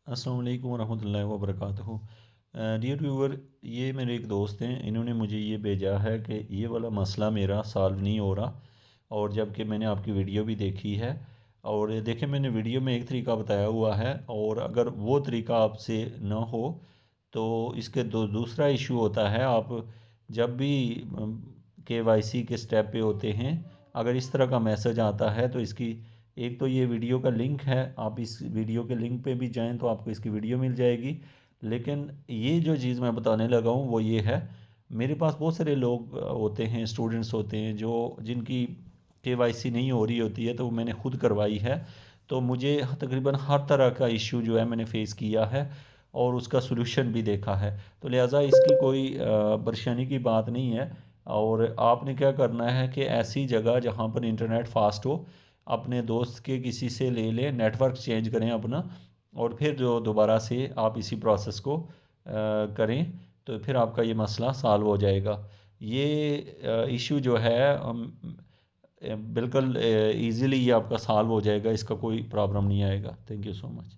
अस्सलाम वालेकुम वरहमतुल्लाहि वबरकातुहू। डियर व्यूवर, ये मेरे एक दोस्त हैं, इन्होंने मुझे ये भेजा है कि ये वाला मसला मेरा सॉल्व नहीं हो रहा, और जबकि मैंने आपकी वीडियो भी देखी है। और देखें, मैंने वीडियो में एक तरीका बताया हुआ है, और अगर वो तरीका आपसे ना हो तो इसके दूसरा इशू होता है। आप जब भी KYC के स्टेप पे होते हैं, अगर इस तरह का मैसेज आता है तो इसकी एक तो ये वीडियो का लिंक है, आप इस वीडियो के लिंक पे भी जाएं तो आपको इसकी वीडियो मिल जाएगी। लेकिन ये जो चीज़ मैं बताने लगा हूँ वो ये है, मेरे पास बहुत सारे लोग होते हैं, स्टूडेंट्स होते हैं जो जिनकी KYC नहीं हो रही होती है, तो वो मैंने खुद करवाई है। तो मुझे तकरीबन हर तरह का इशू जो है मैंने फ़ेस किया है, और उसका सलूशन भी देखा है। तो लिहाजा इसकी कोई परेशानी की बात नहीं है। और आपने क्या करना है कि ऐसी जगह जहाँ पर इंटरनेट फास्ट हो, अपने दोस्त के किसी से ले लें, नेटवर्क चेंज करें अपना, और फिर जो दोबारा से आप इसी प्रोसेस को करें, तो फिर आपका ये मसला सॉल्व हो जाएगा। ये इशू जो है बिल्कुल इजीली ये आपका सॉल्व हो जाएगा, इसका कोई प्रॉब्लम नहीं आएगा। Thank you so much.